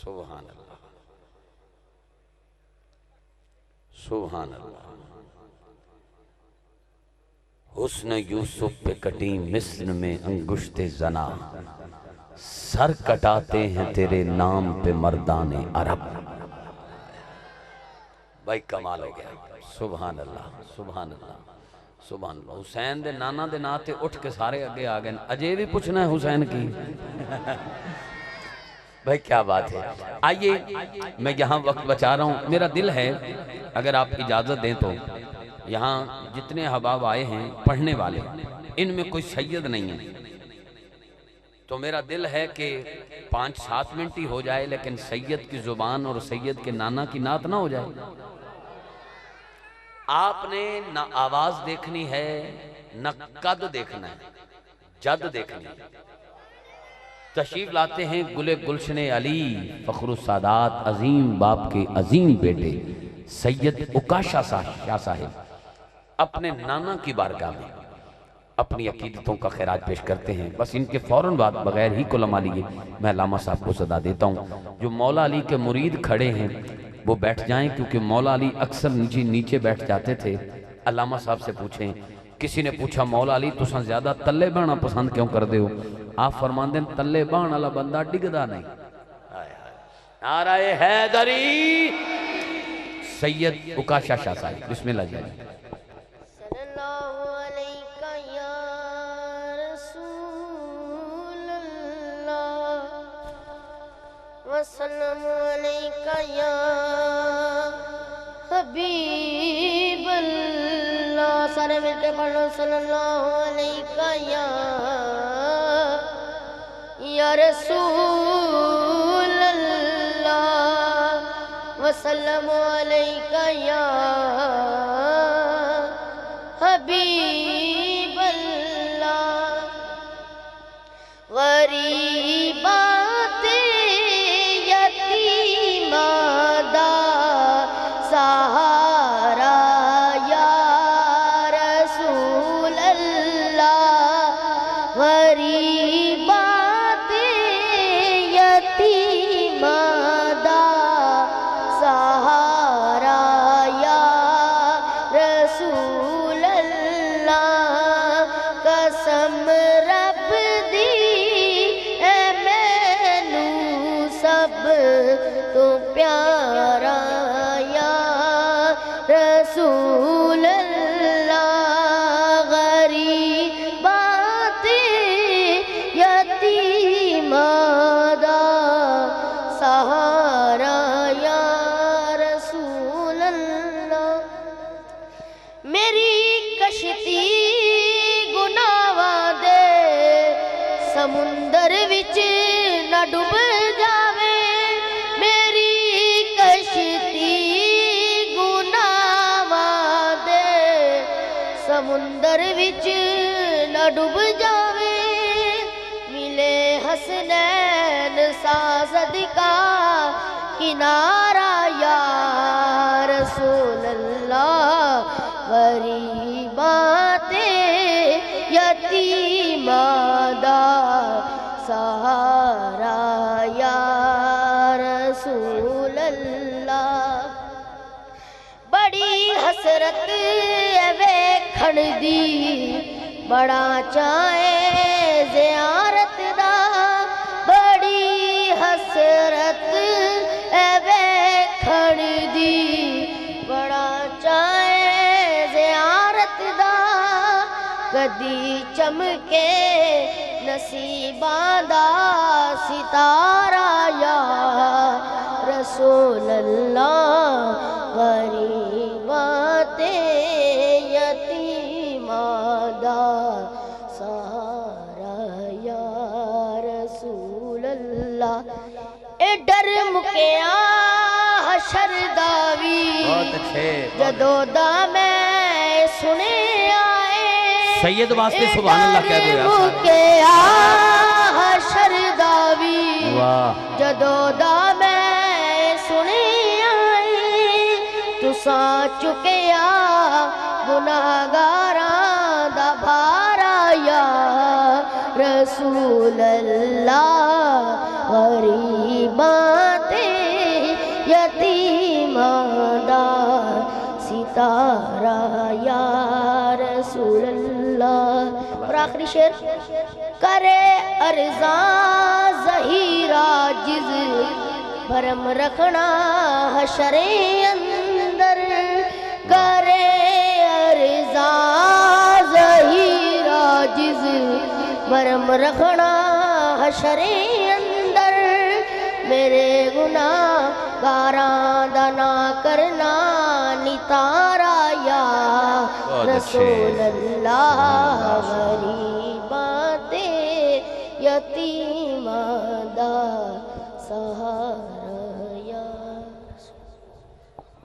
سبحان اللہ سبحان اللہ حسن یوسف پہ کٹی مثل میں انگشت زنا سر کٹاتے ہیں تیرے نام پہ مردان عرب بھائی کمال ہو گیا سبحان اللہ سبحان اللہ سبحان اللہ حسین دے نانا دے ناتے اٹھ کے سارے اگے آگئے اجے بھی پوچھنا ہے حسین کی بھائی کیا بات ہے آئیے میں یہاں وقت بچا رہا ہوں میرا دل ہے اگر آپ اجازت دیں تو یہاں جتنے احباب آئے ہیں پڑھنے والے ان میں کوئی سید نہیں ہے تو میرا دل ہے کہ 5-7 منٹ ہی ہو جائے لیکن سید کی زبان اور سید کے نانا کی نعت نہ ہو جائے آپ نے نہ آواز دیکھنی ہے نہ قد دیکھنا ہے جد دیکھنی ہے تشریف لاتے ہیں گلے گلشن علی فخر السادات عظیم باپ کے عظیم بیٹے سید اکاشا شاہ صاحب اپنے نانا کی بارگاہ میں اپنی عقیدتوں کا خراج پیش کرتے ہیں بس ان کے فوراً بعد بغیر ہی کلمہ لیے میں علامہ صاحب کو صدا دیتا ہوں جو مولا علی کے مرید کھڑے ہیں وہ بیٹھ جائیں کیونکہ مولا علی اکثر نیچے بیٹھ جاتے تھے علامہ صاحب سے پوچھیں کسی نے پوچھا مولا علی تساں زیادہ تلے بہنا پسند کیوں کر دے ہو آپ فرماندے ہیں تلے بہن والا بندہ ڈگدا نہیں نعرہ حیدری سید اکاشا شاہ صاحب بسم اللہ جائے وسلم علیکہ یا حبیب اللہ سارے مل کے پڑھ لو صلی اللہ علیکہ یا رسول اللہ وسلم علیکہ یا حبیب اللہ غریبات تو پیارا یا رسول اللہ غریبات یتیماں دا سہارا یا رسول اللہ میری کشتی گناہاں دے سمندر وچ نہ ڈوب سمندر وچ نہ ڈوب جاوے ملے حسنین سا صدقہ کنارہ یا رسول اللہ غریبات یتیماں دا سہارا یا رسول اللہ بڑی حسرت کھڑ دی بڑا چاہے زیارت دا بڑی حسرت اے کھڑ دی بڑا چاہے زیارت دا کدی چمکے نصیباں دا ستارہ یا رسول اللہ غریبات سہارا یا رسول اللہ اے ڈر مکیا حشر داوی جدو دا میں سنے آئے سید واسطے سبحان اللہ کہہ دو یا مکیا حشر داوی جدو دا میں سنے آئے تساں چکیا گناہگاراں دا بھارا یا رسول اللہ غریبات یتیماں دا ستارہ یا رسول اللہ۔ اور آخری شعر، کرے ارزاں ظہیرہ جز بھرم رکھنا حشر اندر، کرے ارزاں ظہیرہ جز بھرم رکھنا حشر اندر، میرے گناہ گاراں دا نہ کرنا نتارا یا رسول اللہ، غریباں تے یتیماں دا سہارا۔